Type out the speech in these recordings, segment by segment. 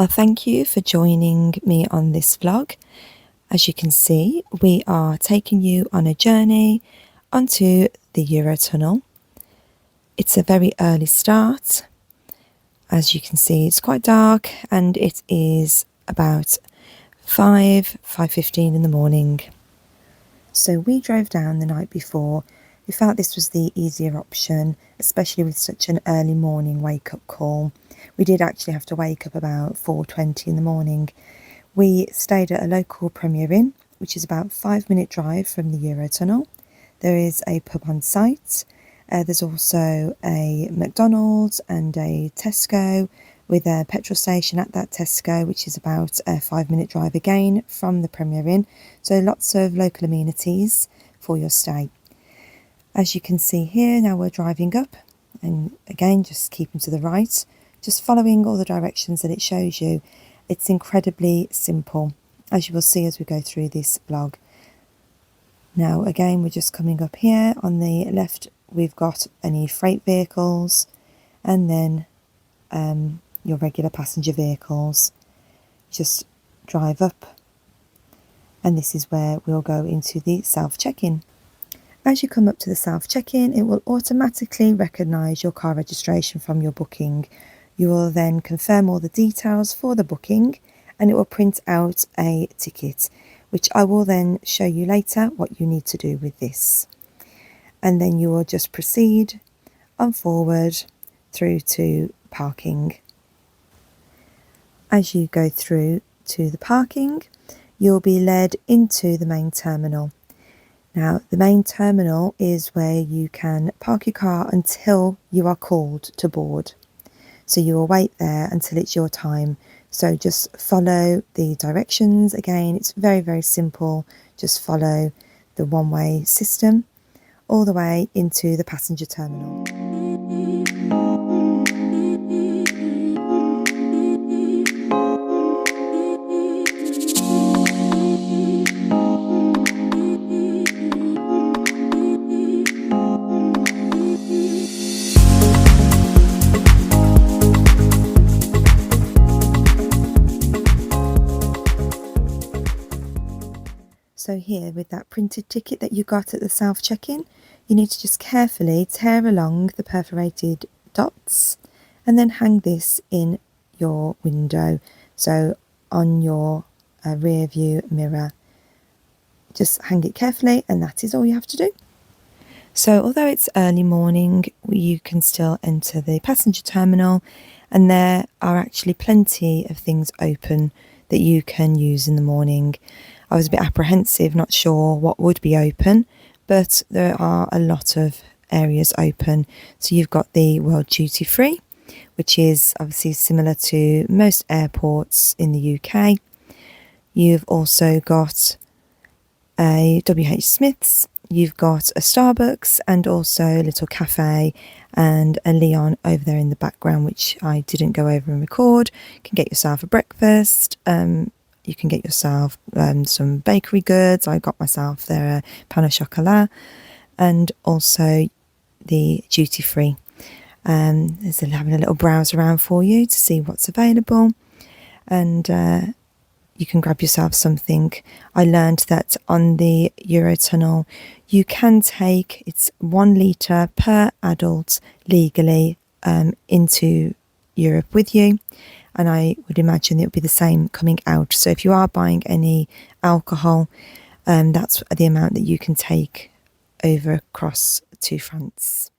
Well, thank you for joining me on this vlog. As you can see, we are taking you on a journey onto the Eurotunnel. It's a very early start. As you can see, it's quite dark and it is about 5:15 in the morning. So we drove down the night before. We felt this was the easier option, especially with such an early morning wake-up call. We did actually have to wake up about 4:20 in the morning. We stayed at a local Premier Inn, which is about a 5-minute drive from the Eurotunnel. There is a pub on site. There's also a McDonald's and a Tesco with a petrol station at that Tesco, which is about a 5-minute drive again from the Premier Inn. So lots of local amenities for your stay. As you can see here, now we're driving up, and again, just keeping to the right, just following all the directions that it shows you. It's incredibly simple, as you will see as we go through this vlog. Now again, we're just coming up here. On the left, we've got any freight vehicles, and then your regular passenger vehicles. Just drive up, and this is where we'll go into the self-check-in. As you come up to the self-check-in, it will automatically recognise your car registration from your booking. You will then confirm all the details for the booking, and it will print out a ticket, which I will then show you later what you need to do with this. And then you will just proceed on forward through to parking. As you go through to the parking, you'll be led into the main terminal. Now, the main terminal is where you can park your car until you are called to board. So you will wait there until it's your time. So just follow the directions. Again, it's very, very simple. Just follow the one-way system all the way into the passenger terminal. So here, with that printed ticket that you got at the self-check-in, you need to just carefully tear along the perforated dots and then hang this in your window, so on your rear view mirror. Just hang it carefully, and that is all you have to do. So although it's early morning, you can still enter the passenger terminal, and there are actually plenty of things open that you can use in the morning. I was a bit apprehensive, not sure what would be open, but there are a lot of areas open. So you've got the World Duty Free, which is obviously similar to most airports in the UK. You've also got a WH Smith's, you've got a Starbucks, and also a little cafe and a Leon over there in the background, which I didn't go over and record. You can get yourself a breakfast. You can get yourself some bakery goods. I got myself there a pain au chocolat, and also the duty free. There's having a little browse around for you to see what's available, and you can grab yourself something. I learned that on the Eurotunnel you can take, it's 1 litre per adult legally into Europe with you. And I would imagine it would be the same coming out. So if you are buying any alcohol, that's the amount that you can take over across to France.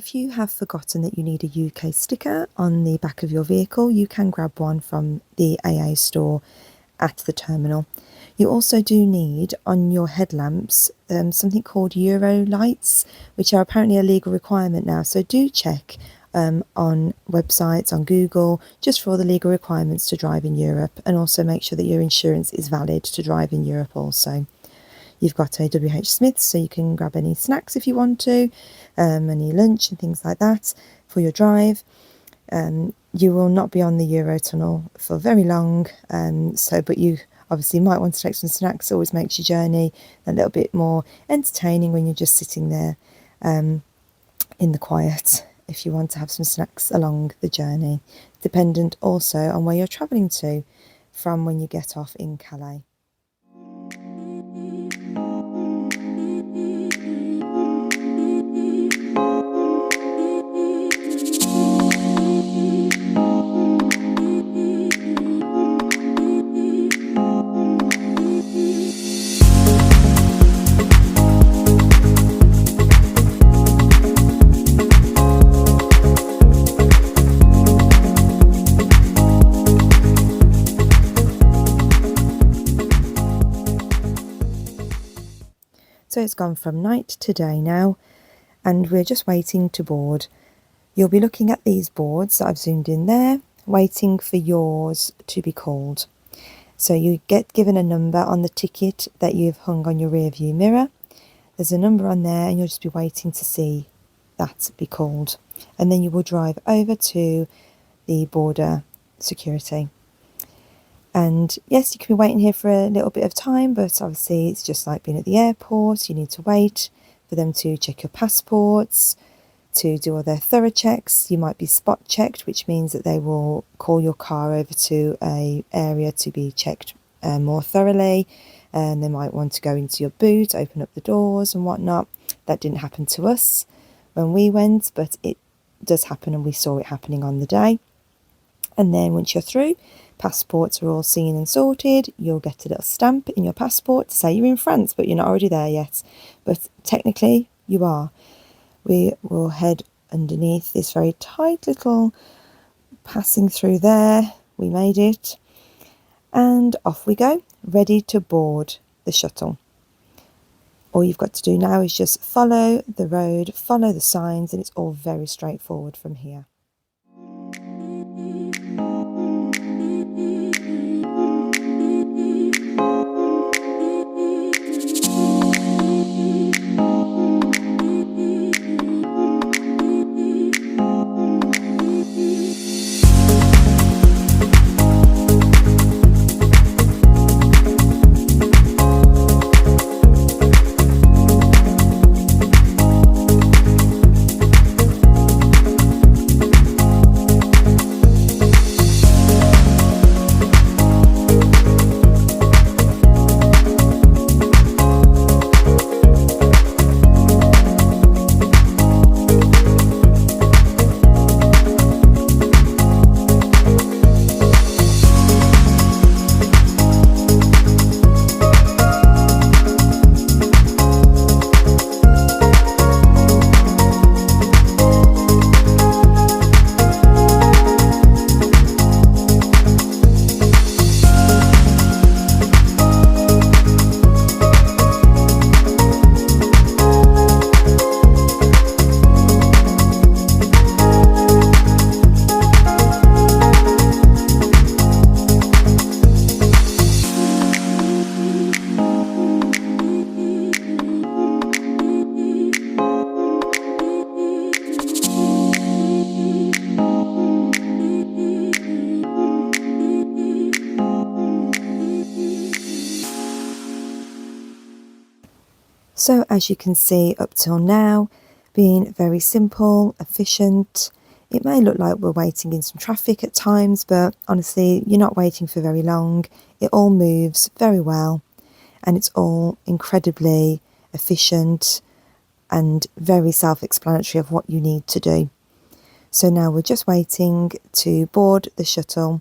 if you have forgotten that you need a UK sticker on the back of your vehicle, you can grab one from the AA store at the terminal. You also do need on your headlamps something called Euro lights, which are apparently a legal requirement now. So do check on websites, on Google, just for all the legal requirements to drive in Europe, and also make sure that your insurance is valid to drive in Europe also. You've got a WH Smith's, so you can grab any snacks if you want to, any lunch and things like that for your drive. You will not be on the Eurotunnel for very long, but you obviously might want to take some snacks. It always makes your journey a little bit more entertaining when you're just sitting there in the quiet, if you want to have some snacks along the journey, dependent also on where you're travelling to from when you get off in Calais. So it's gone from night to day now, and we're just waiting to board. You'll be looking at these boards that I've zoomed in there, waiting for yours to be called. So you get given a number on the ticket that you've hung on your rear view mirror. There's a number on there, and you'll just be waiting to see that be called. And then you will drive over to the border security. And yes, you can be waiting here for a little bit of time, but obviously it's just like being at the airport. You need to wait for them to check your passports, to do all their thorough checks. You might be spot checked, which means that they will call your car over to an area to be checked more thoroughly. And they might want to go into your boot, open up the doors and whatnot. That didn't happen to us when we went, but it does happen, and we saw it happening on the day. And then once you're through, passports are all seen and sorted. You'll get a little stamp in your passport to say you're in France, but you're not already there yet. But technically you are. We will head underneath this very tight little passing through there. We made it. And off we go, ready to board the shuttle. All you've got to do now is just follow the road, follow the signs, and it's all very straightforward from here. So as you can see up till now, being very simple, efficient. It may look like we're waiting in some traffic at times, but honestly, you're not waiting for very long. It all moves very well, and it's all incredibly efficient and very self-explanatory of what you need to do. So now we're just waiting to board the shuttle,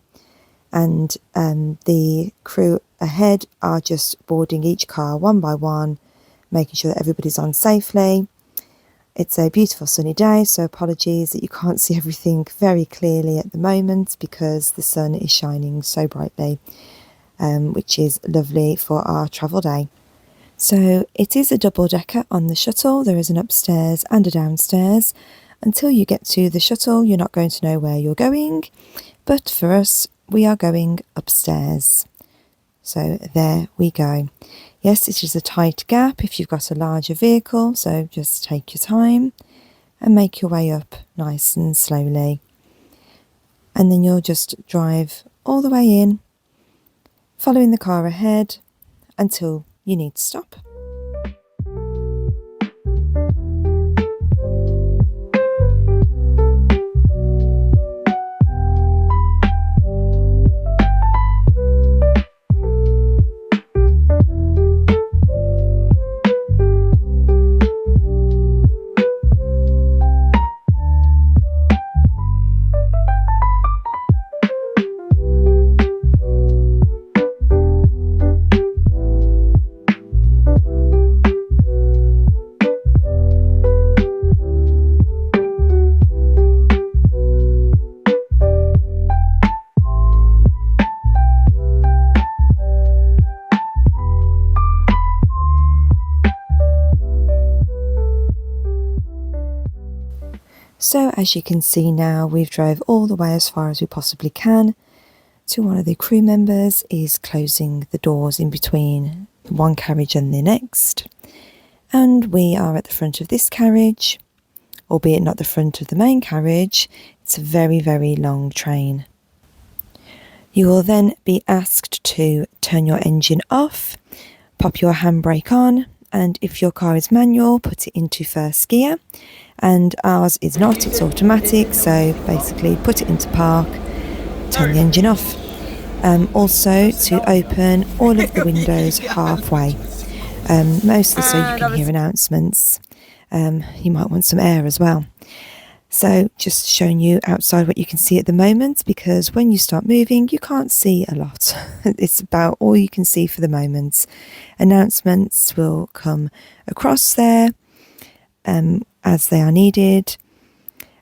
and the crew ahead are just boarding each car one by one, making sure that everybody's on safely. It's a beautiful sunny day, so apologies that you can't see everything very clearly at the moment because the sun is shining so brightly, which is lovely for our travel day. So it is a double decker on the shuttle. There is an upstairs and a downstairs. Until you get to the shuttle, you're not going to know where you're going, but for us, we are going upstairs. So there we go. Yes, it is a tight gap if you've got a larger vehicle, so just take your time and make your way up nice and slowly. And then you'll just drive all the way in, following the car ahead until you need to stop. So as you can see now, we've drove all the way as far as we possibly can to one of the crew members is closing the doors in between one carriage and the next. And we are at the front of this carriage, albeit not the front of the main carriage. It's a very, very long train. You will then be asked to turn your engine off, pop your handbrake on, and if your car is manual, put it into first gear. And ours is not, it's automatic, so basically put it into park, turn the engine off. Also to open all of the windows halfway, mostly so you can hear announcements. You might want some air as well. So just showing you outside what you can see at the moment, because when you start moving you can't see a lot. It's about all you can see for the moment. Announcements will come across there as they are needed,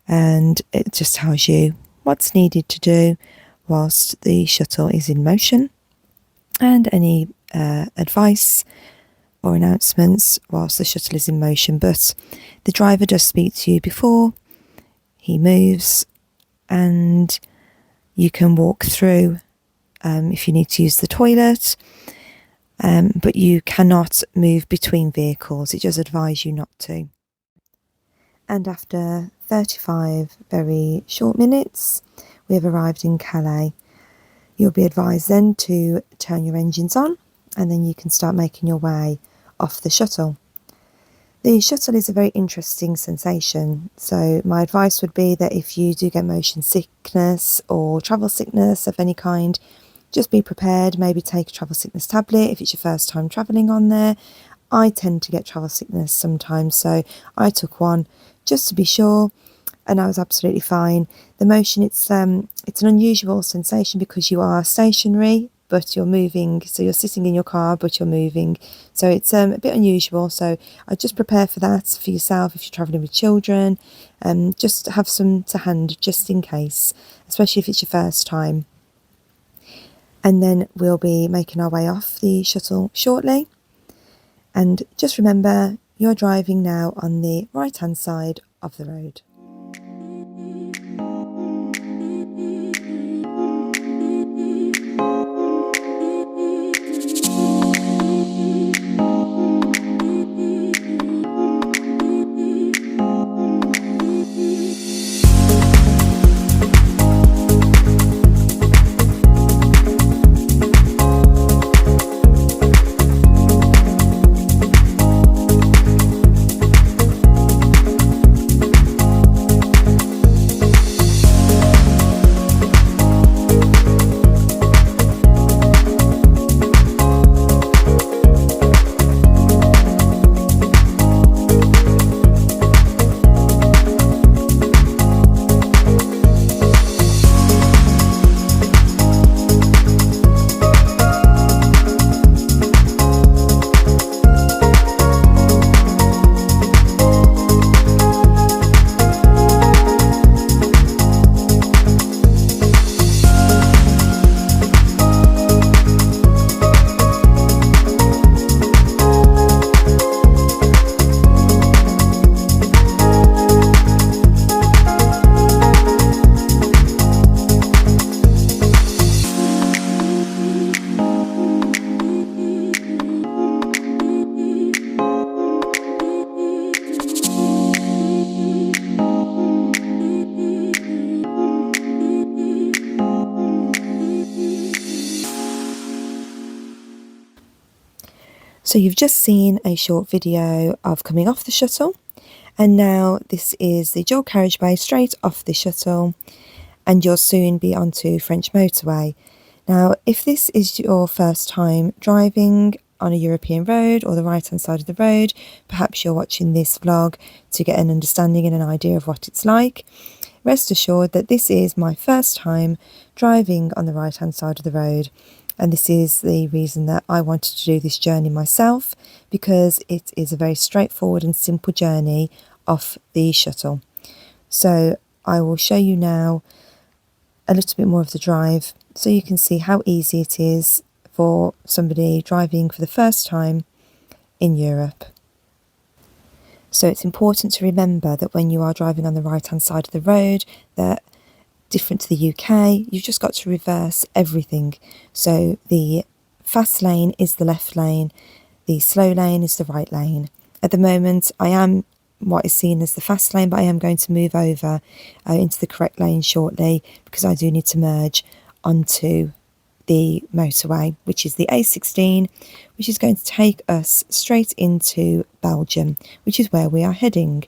and it just tells you what's needed to do whilst the shuttle is in motion, and any advice or announcements whilst the shuttle is in motion. But the driver does speak to you before he moves, and you can walk through if you need to use the toilet, but you cannot move between vehicles. It does advise you not to. And after 35 very short minutes, we have arrived in Calais. You'll be advised then to turn your engines on, and then you can start making your way off the shuttle. The shuttle is a very interesting sensation, so my advice would be that if you do get motion sickness or travel sickness of any kind, just be prepared. Maybe take a travel sickness tablet if it's your first time travelling on there. I tend to get travel sickness sometimes, so I took one just to be sure, and I was absolutely fine. The motion, it's an unusual sensation because you are stationary but you're moving, so you're sitting in your car but you're moving, so it's a bit unusual. So I just prepare for that for yourself if you're travelling with children, just have some to hand just in case, especially if it's your first time. And then we'll be making our way off the shuttle shortly, and just remember you're driving now on the right hand side of the road. So you've just seen a short video of coming off the shuttle, and now this is the dual carriageway straight off the shuttle, and you'll soon be onto French motorway. Now, if this is your first time driving on a European road or the right hand side of the road, perhaps you're watching this vlog to get an understanding and an idea of what it's like. Rest assured that this is my first time driving on the right hand side of the road. And this is the reason that I wanted to do this journey myself, because it is a very straightforward and simple journey off the shuttle. So I will show you now a little bit more of the drive so you can see how easy it is for somebody driving for the first time in Europe. So it's important to remember that when you are driving on the right hand side of the road, that different to the UK, you've just got to reverse everything. So the fast lane is the left lane, the slow lane is the right lane. At the moment I am what is seen as the fast lane, but I am going to move over into the correct lane shortly, because I do need to merge onto the motorway, which is the A16, which is going to take us straight into Belgium, which is where we are heading.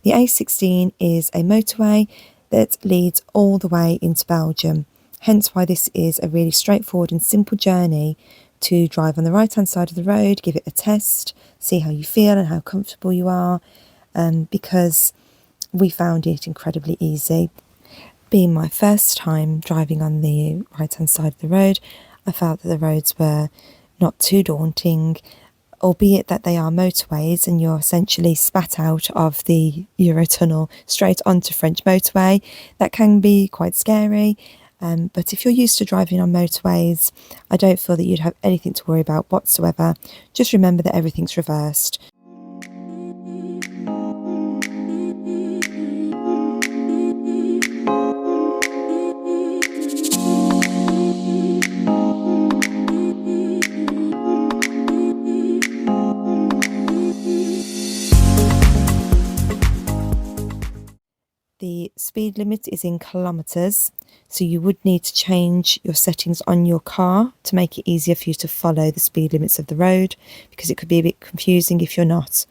The A16 is a motorway that leads all the way into Belgium, hence why this is a really straightforward and simple journey to drive on the right hand side of the road, give it a test, see how you feel and how comfortable you are, because we found it incredibly easy. Being my first time driving on the right hand side of the road, I felt that the roads were not too daunting, albeit that they are motorways and you're essentially spat out of the Eurotunnel straight onto French motorway. That can be quite scary, but if you're used to driving on motorways, I don't feel that you'd have anything to worry about whatsoever. Just remember that everything's reversed. The speed limit is in kilometres, so you would need to change your settings on your car to make it easier for you to follow the speed limits of the road, because it could be a bit confusing if you're not.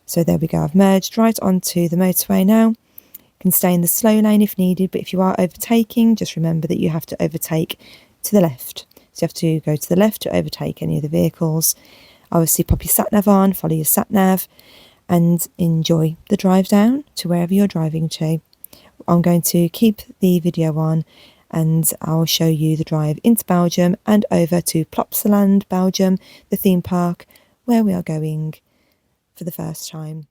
So there we go, I've merged right onto the motorway now. You can stay in the slow lane if needed, but if you are overtaking, just remember that you have to overtake to the left. So you have to go to the left to overtake any of the vehicles. Obviously pop your sat-nav on, follow your sat-nav, and enjoy the drive down to wherever you're driving to. I'm going to keep the video on and I'll show you the drive into Belgium and over to Plopsaland Belgium, the theme park where we are going for the first time.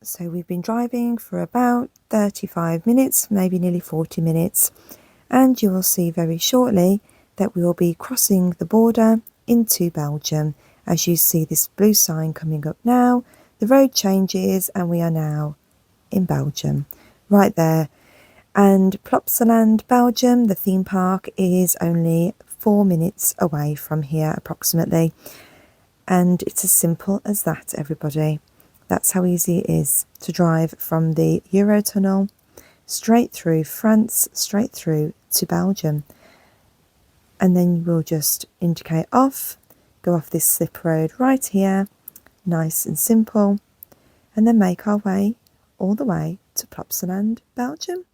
So we've been driving for about 35 minutes, maybe nearly 40 minutes, and you will see very shortly that we will be crossing the border into Belgium. As you see this blue sign coming up now, the road changes and we are now in Belgium. Right there, And Plopsaland Belgium, the theme park, is only 4 minutes away from here approximately. And it's as simple as that, everybody. That's how easy it is to drive from the Eurotunnel straight through France, straight through to Belgium. And then we'll just indicate off, go off this slip road right here, nice and simple, and then make our way all the way to Plopsaland Belgium.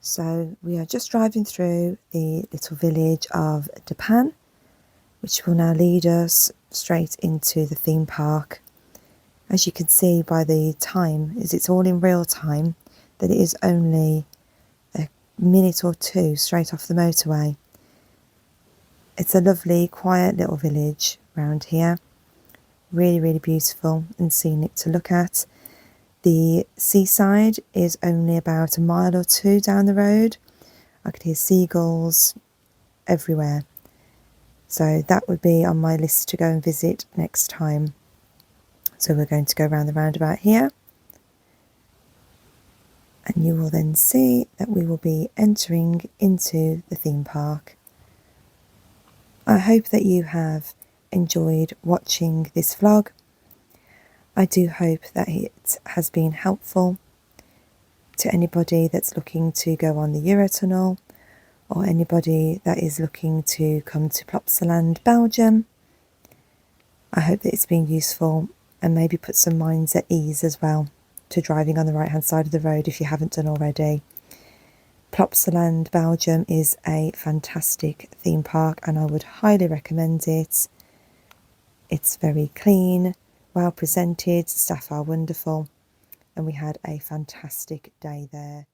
So we are just driving through the little village of Depan, which will now lead us straight into the theme park. As you can see by the time, as it's all in real time, that it is only a minute or two straight off the motorway. It's a lovely, quiet little village around here. Really, really beautiful and scenic to look at. The seaside is only about a mile or two down the road. I could hear seagulls everywhere. So that would be on my list to go and visit next time. So we're going to go around the roundabout here. And you will then see that we will be entering into the theme park. I hope that you have enjoyed watching this vlog. I do hope that it has been helpful to anybody that's looking to go on the Eurotunnel, or anybody that is looking to come to Plopsaland Belgium. I hope that it's been useful and maybe put some minds at ease as well to driving on the right hand side of the road if you haven't done already. Plopsaland Belgium is a fantastic theme park and I would highly recommend it. It's very clean, well presented, staff are wonderful, and we had a fantastic day there.